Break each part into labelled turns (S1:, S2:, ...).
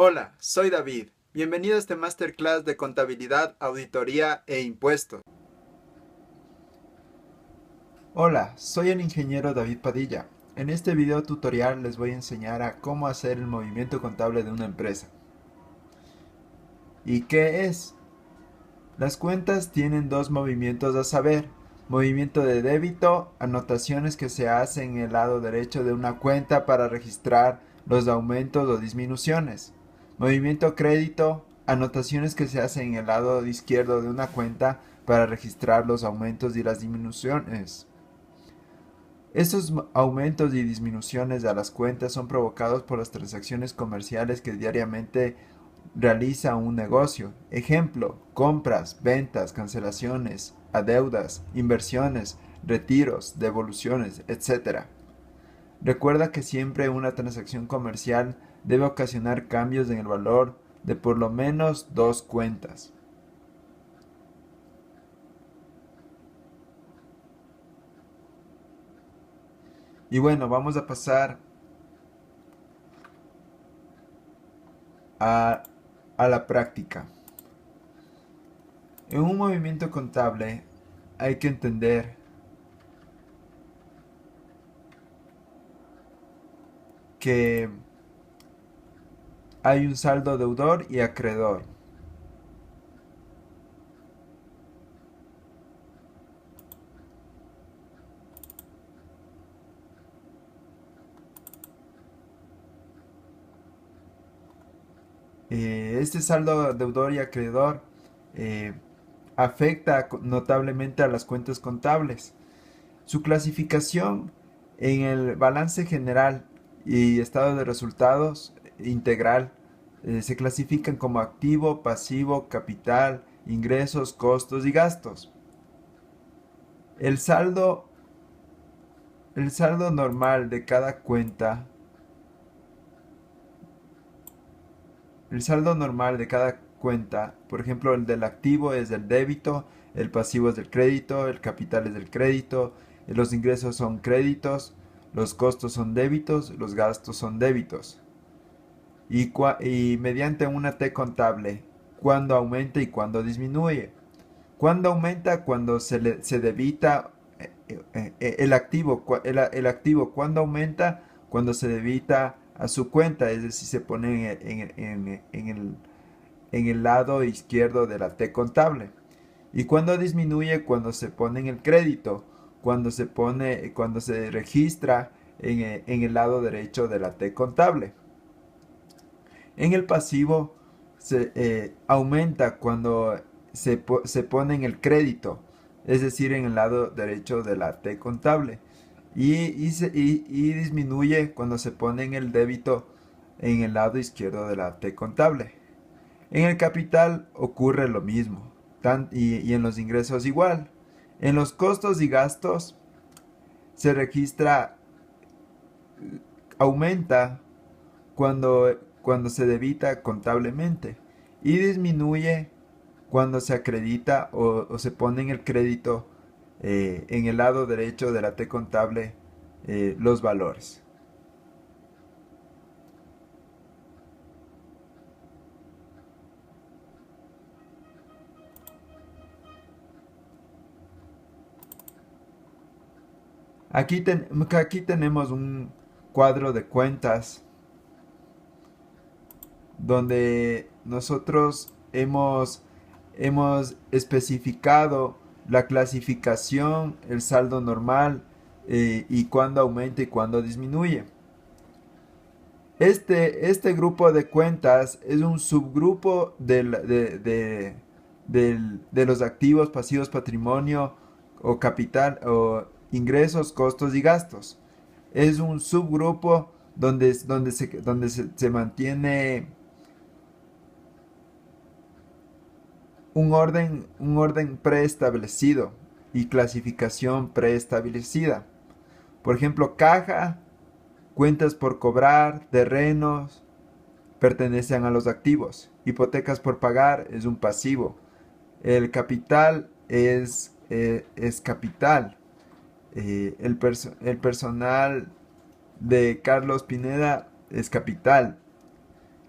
S1: Hola, soy David. Bienvenido a este Masterclass de Contabilidad, Auditoría e Impuestos. Hola, soy el ingeniero David Padilla. En este video tutorial les voy a enseñar a cómo hacer el movimiento contable de una empresa. ¿Y qué es? Las cuentas tienen dos movimientos a saber. Movimiento de débito, anotaciones que se hacen en el lado derecho de una cuenta para registrar los aumentos o disminuciones. Movimiento crédito, anotaciones que se hacen en el lado izquierdo de una cuenta para registrar los aumentos y las disminuciones. Estos aumentos y disminuciones a las cuentas son provocados por las transacciones comerciales que diariamente realiza un negocio. Ejemplo, compras, ventas, cancelaciones, adeudas, inversiones, retiros, devoluciones, etc. Recuerda que siempre una transacción comercial debe ocasionar cambios en el valor de por lo menos dos cuentas. Y bueno, vamos a pasar a la práctica. En un movimiento contable hay que entender que hay un saldo deudor y acreedor. Este saldo deudor y acreedor eh, afecta notablemente a las cuentas contables. Su clasificación en el balance general y estado de resultados integral se clasifican como activo, pasivo, capital, ingresos, costos y gastos. El saldo, el saldo normal de cada cuenta, el saldo normal de cada cuenta, por ejemplo, el del activo es del débito, el pasivo es del crédito, el capital es del crédito, los ingresos son créditos, los costos son débitos, los gastos son débitos. Y mediante una T contable, cuando aumenta y cuando disminuye. Cuando aumenta, cuando se debita el activo, el activo, cuando aumenta, cuando se debita a su cuenta, es decir, se pone en el lado izquierdo de la T contable. Y cuando disminuye, cuando se pone en el crédito, cuando se registra en el lado derecho de la T contable. En el pasivo se aumenta cuando se pone en el crédito, es decir, en el lado derecho de la T contable. Y disminuye cuando se pone en el débito en el lado izquierdo de la T contable. En el capital ocurre lo mismo, y en los ingresos igual. En los costos y gastos se registra, aumenta cuando se debita contablemente y disminuye cuando se acredita o se pone en el crédito en el lado derecho de la T contable los valores. Aquí tenemos un cuadro de cuentas donde nosotros hemos especificado la clasificación, el saldo normal y cuándo aumenta y cuándo disminuye. Este grupo de cuentas es un subgrupo de los activos, pasivos, patrimonio o capital o ingresos, costos y gastos. Es un subgrupo donde se mantiene un orden preestablecido y clasificación preestablecida. Por ejemplo, caja, cuentas por cobrar, terrenos, pertenecen a los activos. Hipotecas por pagar es un pasivo. El capital es capital. El personal de Carlos Pineda es capital.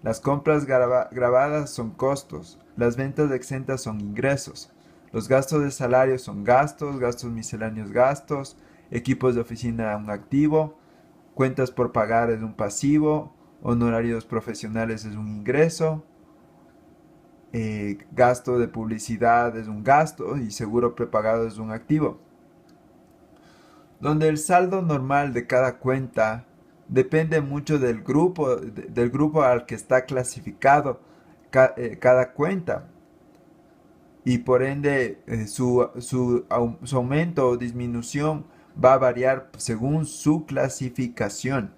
S1: Las compras grabadas son costos. Las ventas exentas son ingresos. Los gastos de salario son gastos, gastos misceláneos gastos, equipos de oficina un activo, cuentas por pagar es un pasivo, honorarios profesionales es un ingreso, gasto de publicidad es un gasto y seguro prepagado es un activo. Donde el saldo normal de cada cuenta depende mucho del grupo al que está clasificado cada cuenta y por ende su aumento o disminución va a variar según su clasificación.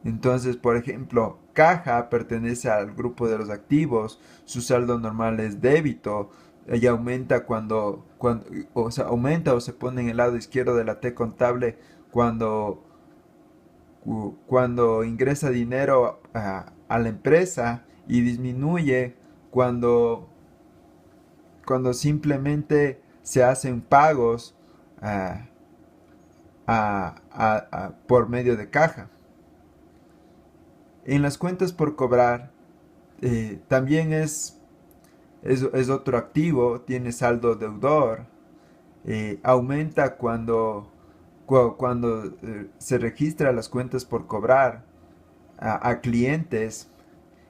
S1: Entonces, por ejemplo, caja pertenece al grupo de los activos, su saldo normal es débito y aumenta o sea, aumenta o se pone en el lado izquierdo de la T contable cuando, cuando ingresa dinero a la empresa y disminuye cuando, cuando simplemente se hacen pagos ah, por medio de caja. En las cuentas por cobrar también es otro activo, tiene saldo deudor, aumenta cuando se registra las cuentas por cobrar a clientes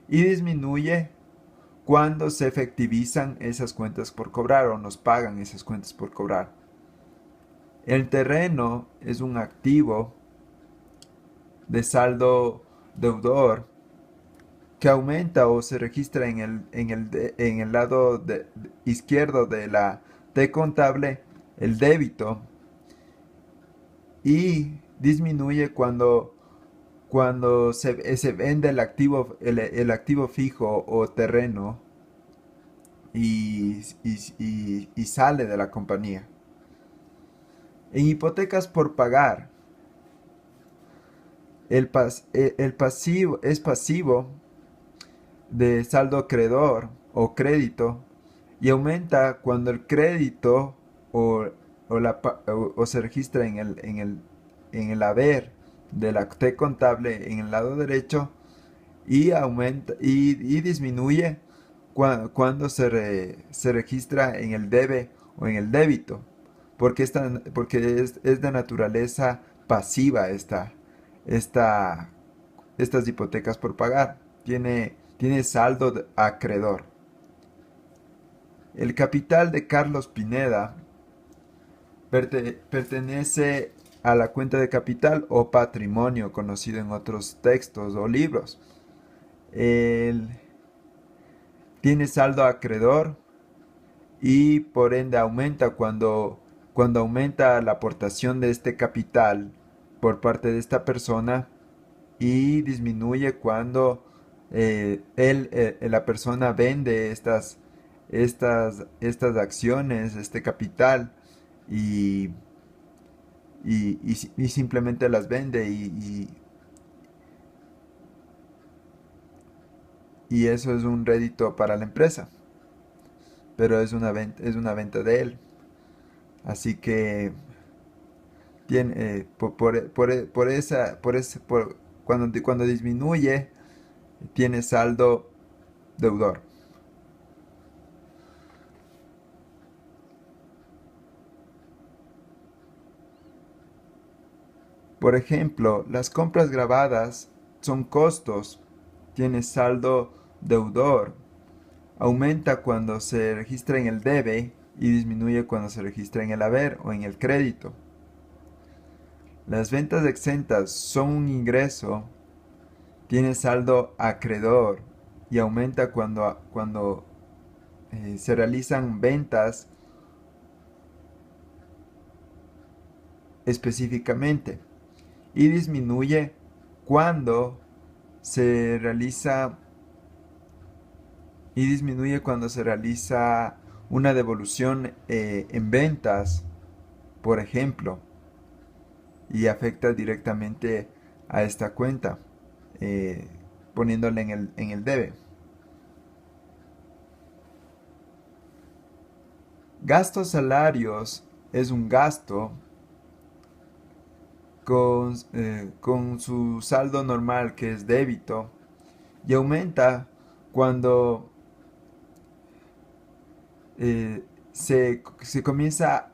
S1: y disminuye cuando se efectivizan esas cuentas por cobrar o nos pagan esas cuentas por cobrar. El terreno es un activo de saldo deudor que aumenta o se registra en el lado izquierdo de la T contable, el débito, y disminuye cuando se vende el activo fijo o terreno y sale de la compañía. En hipotecas por pagar, el pasivo es pasivo de saldo acreedor o crédito y aumenta cuando el crédito o, o se registra en el haber de la T contable en el lado derecho y aumenta y disminuye cuando se registra en el debe o en el débito porque es de naturaleza pasiva estas hipotecas por pagar. Tiene saldo acreedor. El capital de Carlos Pineda pertenece a la cuenta de capital o patrimonio conocido en otros textos o libros. Tiene saldo acreedor y por ende aumenta cuando aumenta la aportación de este capital por parte de esta persona y disminuye cuando la persona vende estas acciones, este capital y, y simplemente las vende y eso es un rédito para la empresa, pero es una venta de él. Así que tiene, por esa, por ese, por, cuando disminuye, tiene saldo deudor. Por ejemplo, las compras grabadas son costos, tiene saldo deudor, aumenta cuando se registra en el debe y disminuye cuando se registra en el haber o en el crédito. Las ventas exentas son un ingreso, tiene saldo acreedor y aumenta cuando se realizan ventas específicamente y disminuye cuando se realiza una devolución en ventas, por ejemplo, y afecta directamente a esta cuenta, eh, poniéndole en el debe. Gastos salarios es un gasto con su saldo normal que es débito y aumenta cuando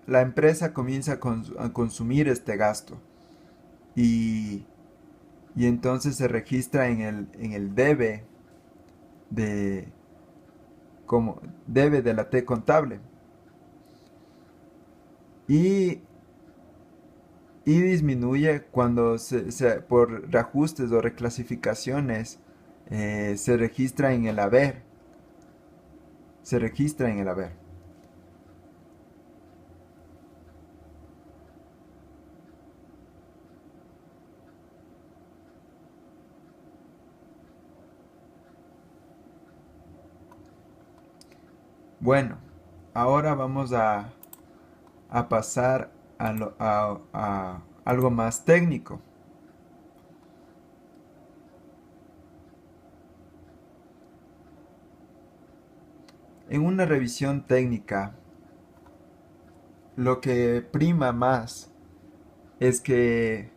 S1: la empresa comienza a consumir este gasto y, y entonces se registra en el de, como debe de la T contable y, y disminuye cuando por reajustes o reclasificaciones se registra en el haber. Se registra en el haber. Bueno, ahora vamos a pasar a algo más técnico. En una revisión técnica, lo que prima más es que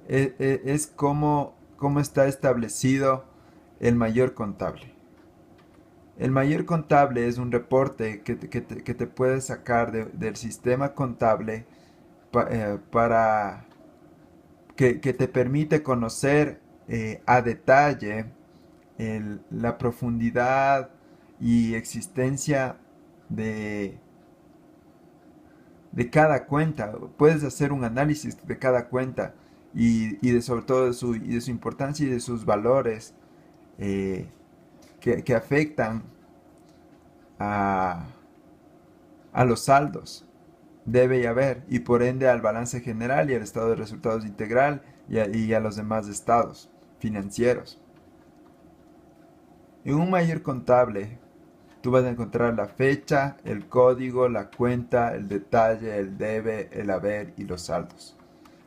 S1: es cómo está establecido el mayor contable. El mayor contable es un reporte que te puedes sacar del sistema contable para que te permite conocer a detalle la profundidad y existencia de, de cada cuenta. Puedes hacer un análisis de cada cuenta y de sobre todo de su importancia y de sus valores eh, que afectan a, a los saldos. Debe y haber, y por ende al balance general y al estado de resultados integral y a los demás estados financieros. En un mayor contable, tú vas a encontrar la fecha, el código, la cuenta, el detalle, el debe, el haber y los saldos.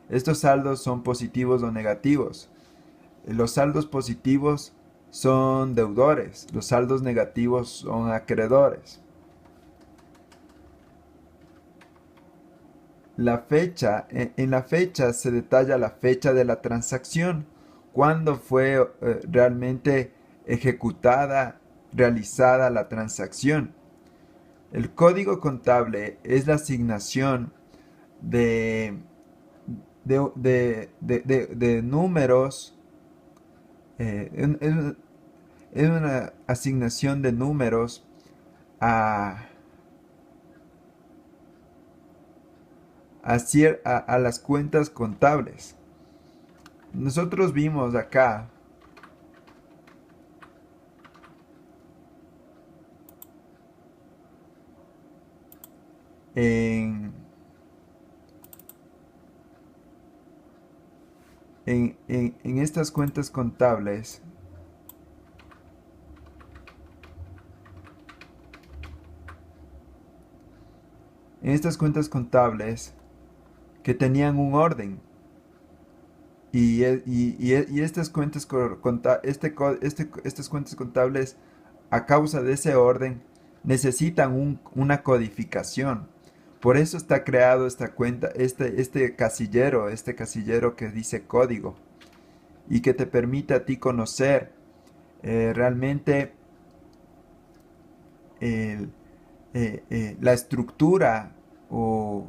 S1: Estos saldos son positivos o negativos. Los saldos positivos son deudores, los saldos negativos son acreedores. En la fecha se detalla la fecha de la transacción, cuándo fue realmente ejecutada, realizada la transacción. El código contable es la asignación de, de números, es una asignación de números a, a las cuentas contables. Nosotros vimos acá en, en estas cuentas contables que tenían un orden y estas estas cuentas contables a causa de ese orden necesitan una codificación. Por eso está creado esta cuenta, este casillero que dice código y que te permite a ti conocer realmente el, la estructura o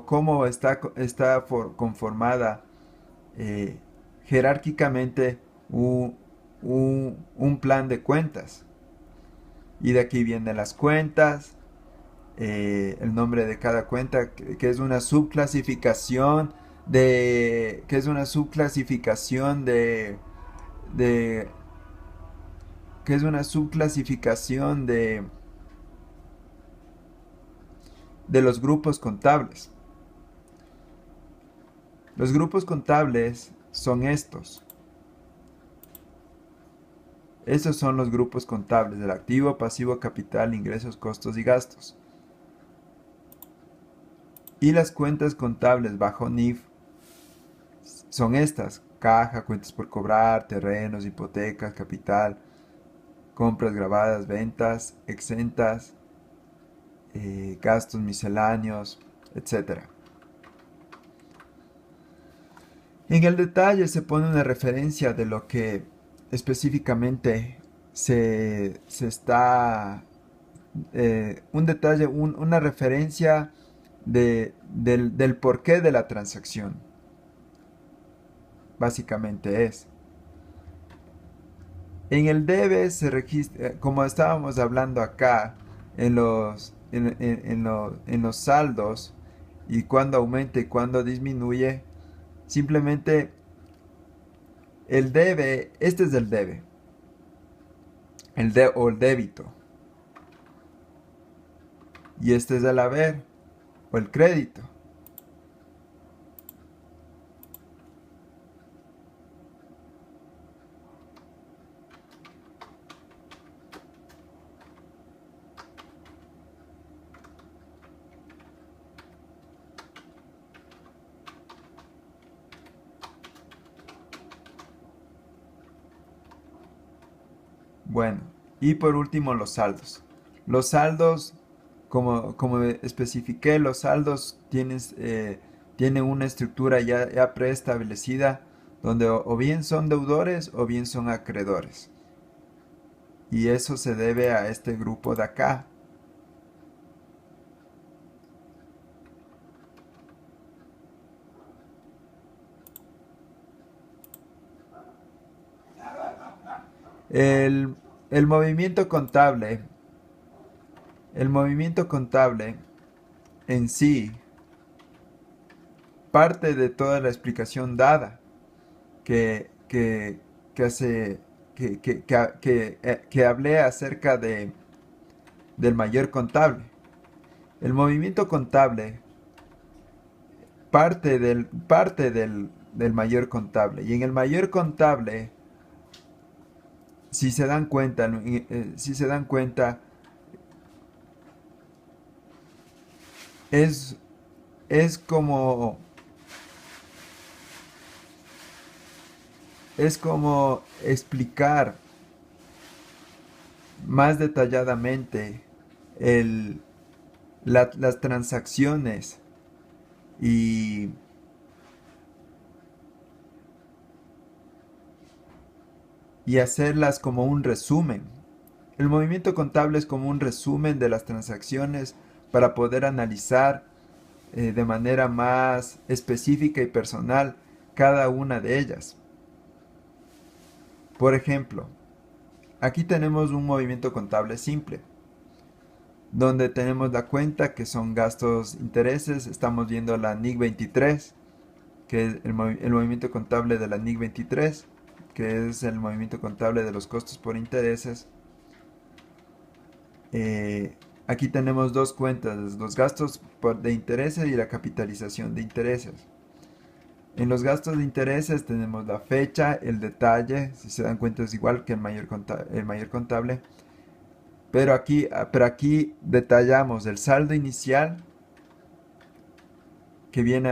S1: cómo está conformada jerárquicamente un plan de cuentas. Y de aquí vienen las cuentas, el nombre de cada cuenta, que es una subclasificación que es una subclasificación de que es una subclasificación de los grupos contables. Los grupos contables son estos. Estos son los grupos contables del activo, pasivo, capital, ingresos, costos y gastos. Y las cuentas contables bajo NIF son estas: caja, cuentas por cobrar, terrenos, hipotecas, capital, compras grabadas, ventas, exentas, gastos misceláneos, etc. En el detalle se pone una referencia de lo que específicamente se está un detalle, una referencia del porqué de la transacción. Básicamente es. En el debe se registra, como estábamos hablando acá, en los saldos, y cuando aumenta y cuando disminuye, simplemente el debe, este es el debe, o el débito, y este es el haber, o el crédito. Bueno, y por último los saldos. Los saldos, como especifiqué, los saldos tienen una estructura ya preestablecida donde o bien son deudores o bien son acreedores. Y eso se debe a este grupo de acá. El, el movimiento contable, el movimiento contable en sí parte de toda la explicación dada que hace que hablé acerca del mayor contable. El movimiento contable parte del mayor contable. Y en el mayor contable, si se dan cuenta, es, es como, es como explicar más detalladamente el, las transacciones y, y hacerlas como un resumen. El movimiento contable es como un resumen de las transacciones para poder analizar de manera más específica y personal cada una de ellas. Por ejemplo, aquí tenemos un movimiento contable simple, donde tenemos la cuenta que son gastos intereses. Estamos viendo la NIC 23, que es el movimiento contable de la NIC 23, que es el movimiento contable de los costos por intereses. Aquí tenemos dos cuentas, los gastos de intereses y la capitalización de intereses. En los gastos de intereses tenemos la fecha, el detalle, si se dan cuenta es igual que el mayor contable, pero aquí detallamos el saldo inicial que viene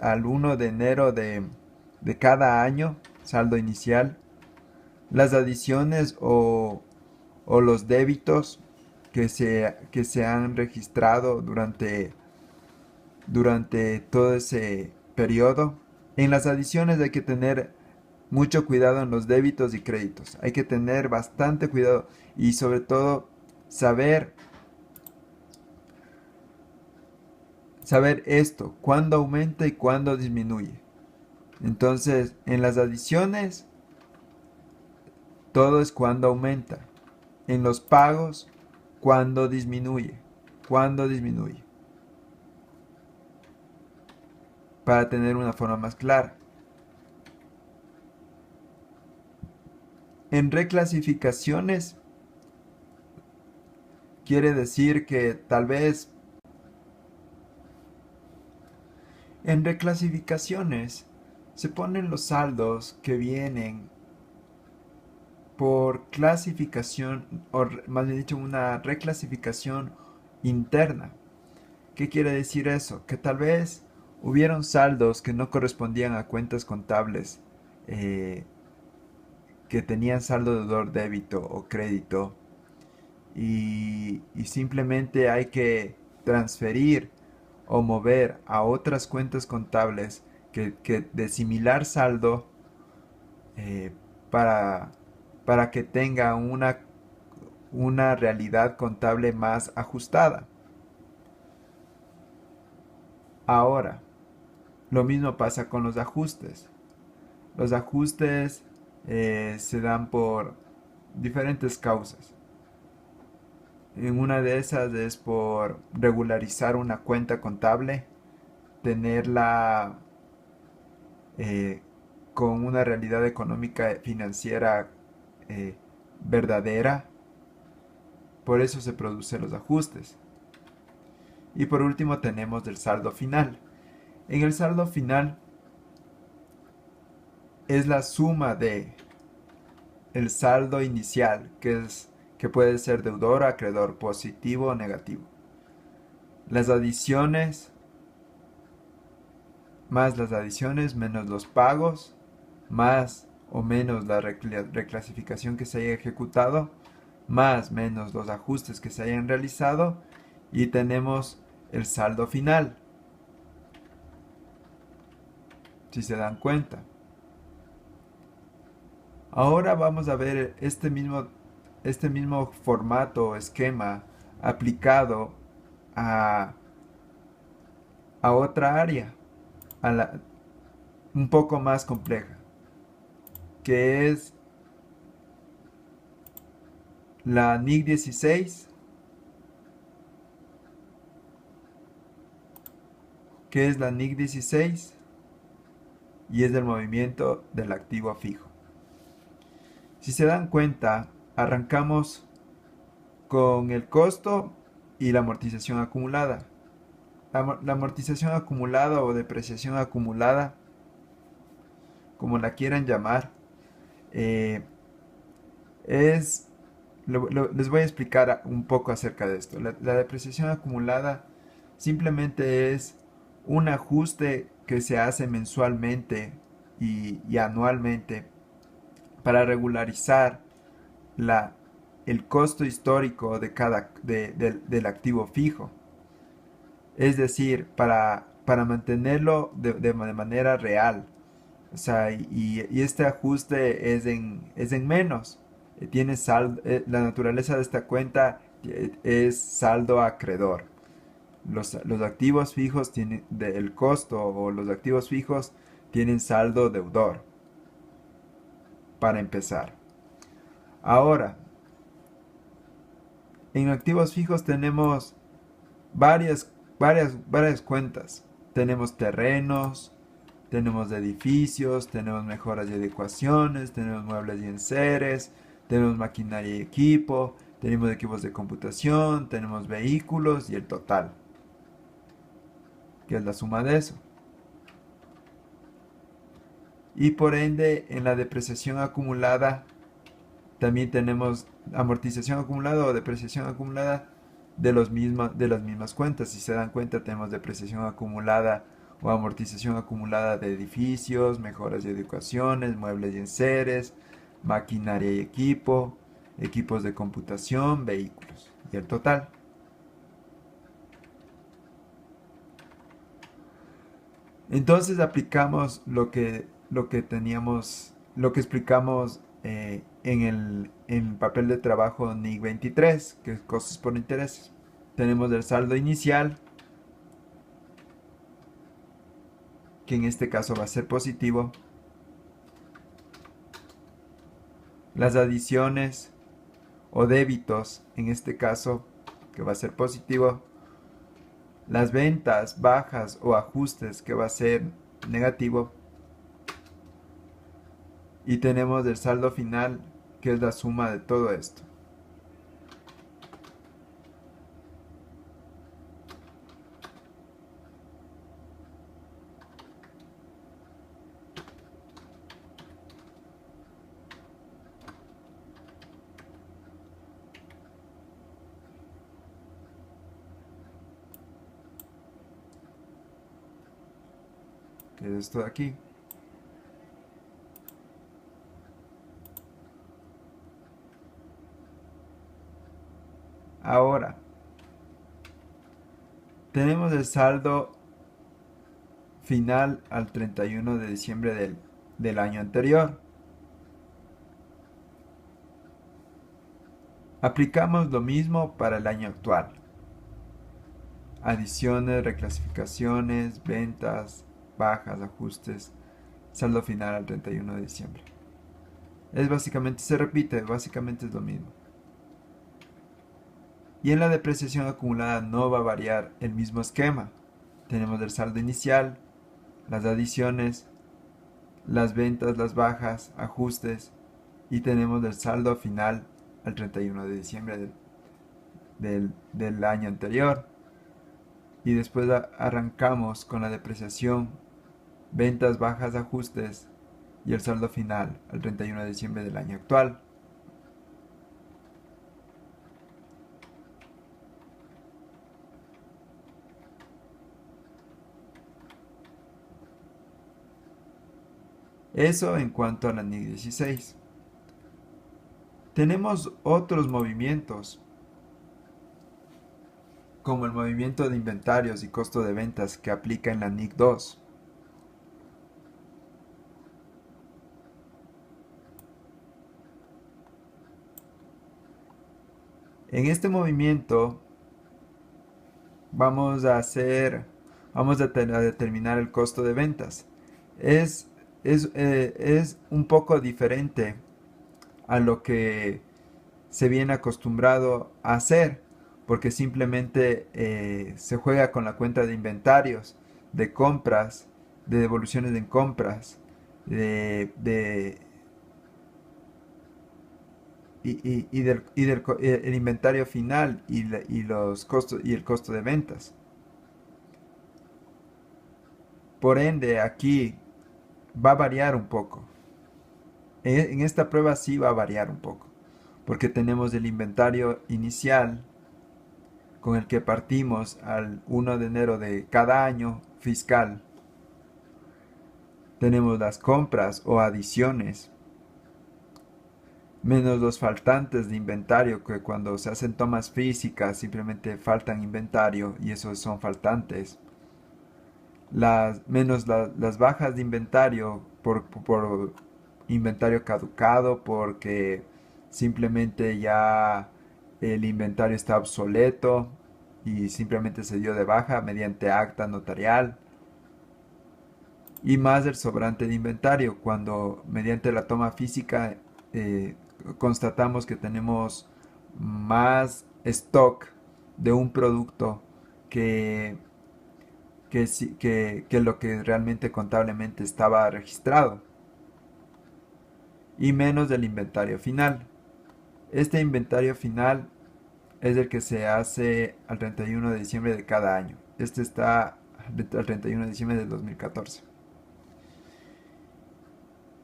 S1: al 1 de enero de cada año, saldo inicial, las adiciones o los débitos que se han registrado durante todo ese periodo. En las adiciones hay que tener mucho cuidado en los débitos y créditos. Hay que tener bastante cuidado y sobre todo saber, saber esto, cuándo aumenta y cuándo disminuye. Entonces, en las adiciones, todo es cuando aumenta. En los pagos, cuando disminuye. Cuando disminuye. Para tener una forma más clara. En reclasificaciones, quiere decir que tal vez en reclasificaciones se ponen los saldos que vienen por clasificación, o más bien dicho, una reclasificación interna. ¿Qué quiere decir eso? Que tal vez hubieron saldos que no correspondían a cuentas contables, eh, que tenían saldo deudor débito o crédito, y simplemente hay que transferir o mover a otras cuentas contables que de similar saldo, eh, para, para que tenga una realidad contable más ajustada. Ahora, lo mismo pasa con los ajustes. Los ajustes se dan por diferentes causas. En una de esas es por regularizar una cuenta contable, tenerla eh, con una realidad económica financiera eh, verdadera. Por eso se producen los ajustes. Y por último tenemos el saldo final. En el saldo final es la suma de el saldo inicial, que puede ser deudor, acreedor, positivo o negativo. Las adiciones más las adiciones menos los pagos más o menos la reclasificación que se haya ejecutado más menos los ajustes que se hayan realizado y tenemos el saldo final, si se dan cuenta. Ahora vamos a ver este mismo formato o esquema aplicado a, a otra área, un poco más compleja, que es la NIC 16, que es la NIC 16 y es del movimiento del activo fijo. Si se dan cuenta, arrancamos con el costo y la amortización acumulada. La amortización acumulada o depreciación acumulada, como la quieran llamar, eh, es... les voy a explicar un poco acerca de esto. La depreciación acumulada simplemente es un ajuste que se hace mensualmente y anualmente para regularizar la, el costo histórico del activo fijo. Es decir, para mantenerlo de manera real. O sea, y este ajuste es en menos. Tiene saldo, la naturaleza de esta cuenta es saldo acreedor. Los activos fijos tienen el costo o los activos fijos tienen saldo deudor. Para empezar. Ahora, en activos fijos tenemos varias cuentas. Tenemos terrenos, tenemos edificios, tenemos mejoras y adecuaciones, tenemos muebles y enseres, tenemos maquinaria y equipo, tenemos equipos de computación, tenemos vehículos y el total, que es la suma de eso. Y por ende, en la depreciación acumulada, también tenemos amortización acumulada o depreciación acumulada de las mismas cuentas. Si se dan cuenta, tenemos depreciación acumulada o amortización acumulada de edificios, mejoras y educaciones, muebles y enseres, maquinaria y equipo, equipos de computación, vehículos y el total. Entonces aplicamos lo que explicamos en papel de trabajo NIC 23, que es costos por intereses. Tenemos el saldo inicial, que en este caso va a ser positivo. Las adiciones o débitos, en este caso, que va a ser positivo. Las ventas bajas o ajustes, que va a ser negativo. Y tenemos el saldo final, que es la suma de todo esto. Que es esto de aquí. Ahora, tenemos el saldo final al 31 de diciembre del año anterior. Aplicamos lo mismo para el año actual. Adiciones, reclasificaciones, ventas, bajas, ajustes, saldo final al 31 de diciembre. Se repite, básicamente es lo mismo. Y en la depreciación acumulada no va a variar el mismo esquema. Tenemos el saldo inicial, las adiciones, las ventas, las bajas, ajustes, y tenemos el saldo final al 31 de diciembre del año anterior. Y después arrancamos con la depreciación, ventas, bajas, ajustes y el saldo final al 31 de diciembre del año actual. Eso en cuanto a la NIC 16. Tenemos otros movimientos, como el movimiento de inventarios y costo de ventas que aplica en la NIC 2. En este movimiento vamos a determinar el costo de ventas. Es, es un poco diferente a lo que se viene acostumbrado a hacer, porque simplemente se juega con la cuenta de inventarios, de compras, de devoluciones en compras, de del el inventario final y los costos y el costo de ventas. Por ende, aquí va a variar un poco. En esta prueba sí va a variar un poco, porque tenemos el inventario inicial con el que partimos al 1 de enero de cada año fiscal. Tenemos las compras o adiciones, menos los faltantes de inventario, que cuando se hacen tomas físicas simplemente faltan inventario y esos son faltantes. Menos las bajas de inventario por inventario caducado, porque simplemente ya el inventario está obsoleto y simplemente se dio de baja mediante acta notarial. Y más del sobrante de inventario, cuando mediante la toma física constatamos que tenemos más stock de un producto que, que lo que realmente contablemente estaba registrado, y menos del inventario final. Este inventario final es el que se hace al 31 de diciembre de cada año. Este está al 31 de diciembre del 2014.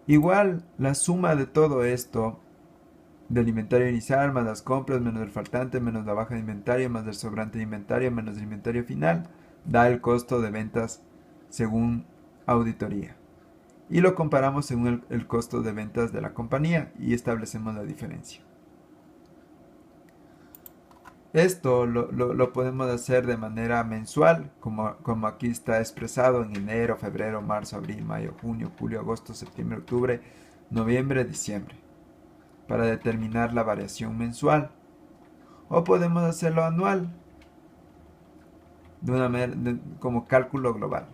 S1: Igual, la suma de todo esto, del inventario inicial, más las compras, menos el faltante, menos la baja de inventario, más el sobrante de inventario, menos el inventario final, da el costo de ventas según auditoría. Y lo comparamos según el costo de ventas de la compañía y establecemos la diferencia. Esto lo podemos hacer de manera mensual, como aquí está expresado en enero, febrero, marzo, abril, mayo, junio, julio, agosto, septiembre, octubre, noviembre, diciembre, para determinar la variación mensual. O podemos hacerlo anual, como cálculo global.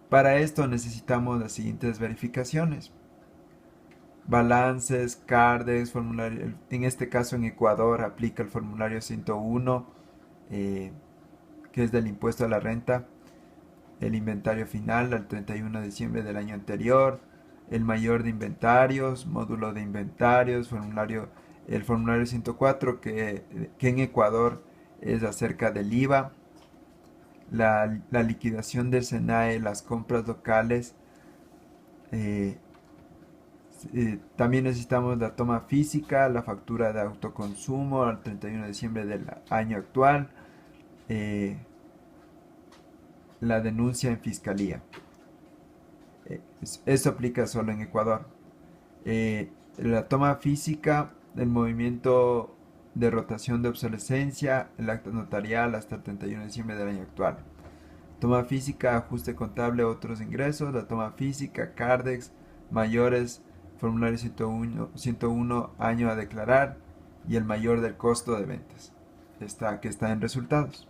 S1: Para esto necesitamos las siguientes verificaciones: balances, CARDEX, formulario. En este caso en Ecuador aplica el formulario 101, que es del impuesto a la renta, el inventario final al 31 de diciembre del año anterior, el mayor de inventarios, módulo de inventarios, el formulario 104 que en Ecuador es acerca del IVA, la liquidación del SENAE, las compras locales. También necesitamos la toma física, la factura de autoconsumo al 31 de diciembre del año actual, la denuncia en fiscalía. Eso aplica solo en Ecuador. La toma física, el movimiento de rotación de obsolescencia, el acta notarial hasta el 31 de diciembre del año actual. Toma física, ajuste contable, otros ingresos, la toma física, CARDEX, mayores, formulario 101 año a declarar y el mayor del costo de ventas. Que está en resultados.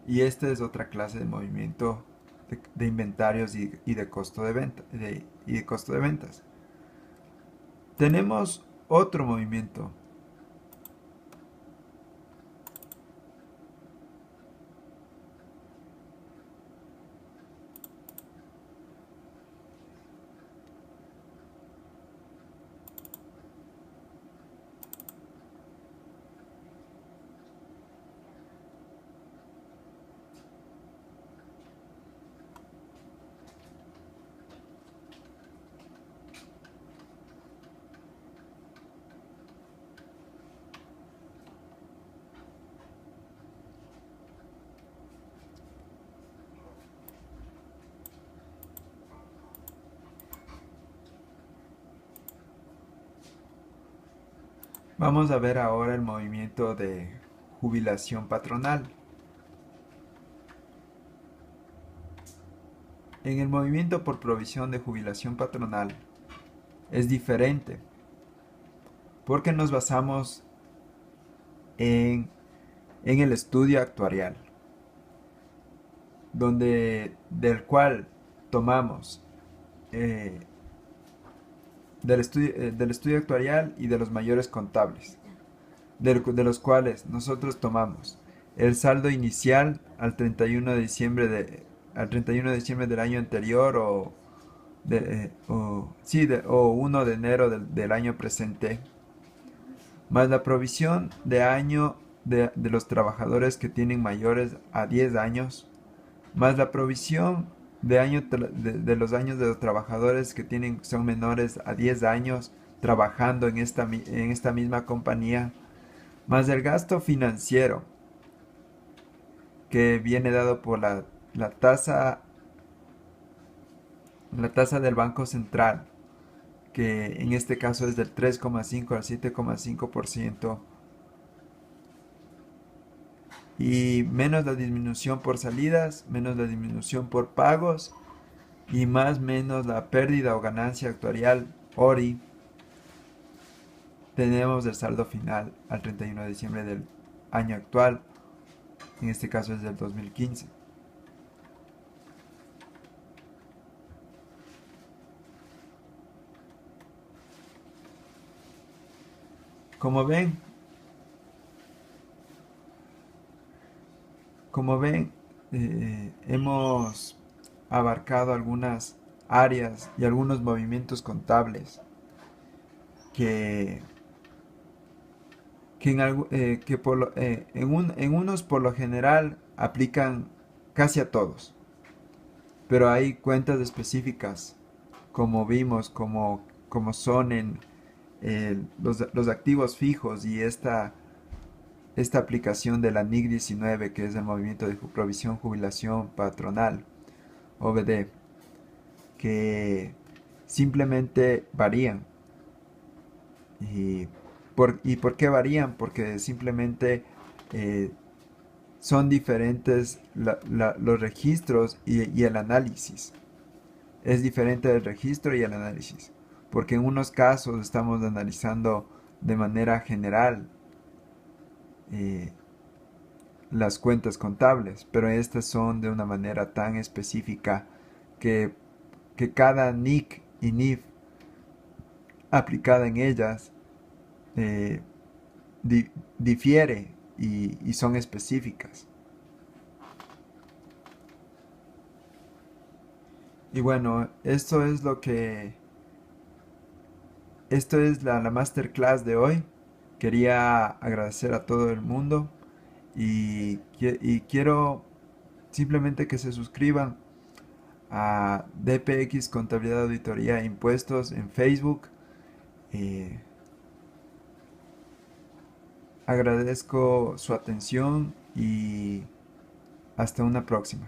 S1: Y esta es otra clase de movimiento de inventarios y de costo de venta, y de costo de ventas. Tenemos otro movimiento. Vamos a ver ahora el movimiento de jubilación patronal. En el movimiento por provisión de jubilación patronal es diferente porque nos basamos en el estudio actuarial, del cual tomamos del estudio actuarial y de los mayores contables, de los cuales nosotros tomamos el saldo inicial al 31 de diciembre al 31 de diciembre del año anterior o 1 de enero del año presente, más la provisión de año de los trabajadores que tienen mayores a 10 años, más la provisión de los años de los trabajadores que son menores a 10 años trabajando en esta misma compañía, más el gasto financiero que viene dado por la tasa del Banco Central, que en este caso es del 3,5 al 7,5%, y menos la disminución por salidas, menos la disminución por pagos y menos la pérdida o ganancia actuarial ORI, tenemos el saldo final al 31 de diciembre del año actual, en este caso es del 2015. Como ven, hemos abarcado algunas áreas y algunos movimientos contables que, en unos por lo general aplican casi a todos, pero hay cuentas específicas, como vimos, como son en los activos fijos y esta aplicación de la NIC 19, que es el movimiento de provisión jubilación patronal, OBD, que simplemente varían. ¿Y por qué varían? Porque simplemente son diferentes los registros y el análisis. Es diferente el registro y el análisis. Porque en unos casos estamos analizando de manera general las cuentas contables, pero estas son de una manera tan específica que, que cada NIC y NIF aplicada en ellas eh, difiere y son específicas. Y bueno, esto es la masterclass de hoy. Quería agradecer a todo el mundo y quiero simplemente que se suscriban a DPX Contabilidad, Auditoría e Impuestos en Facebook. Eh, Agradezco su atención y hasta una próxima.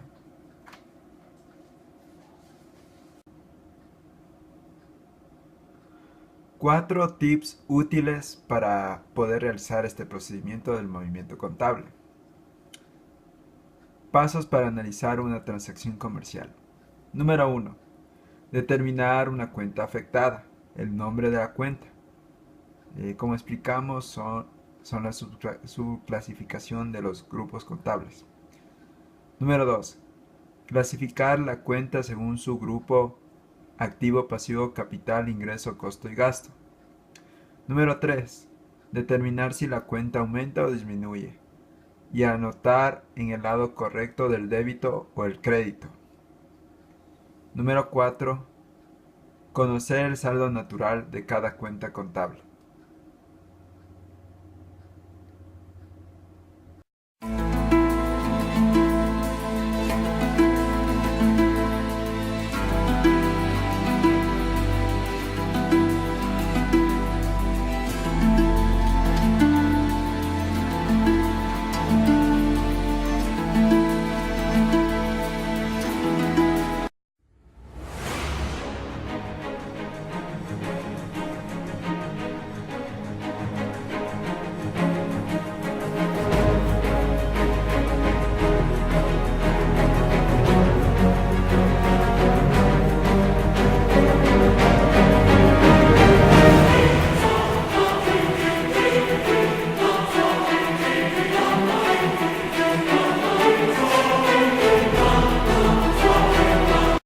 S1: 4 tips útiles para poder realizar este procedimiento del movimiento contable. Pasos para analizar una transacción comercial. Número 1. Determinar una cuenta afectada. El nombre de la cuenta. Como explicamos, son la subclasificación de los grupos contables. Número 2. Clasificar la cuenta según su grupo activo, pasivo, capital, ingreso, costo y gasto. Número 3. Determinar si la cuenta aumenta o disminuye y anotar en el lado correcto del débito o el crédito. Número 4. Conocer el saldo natural de cada cuenta contable.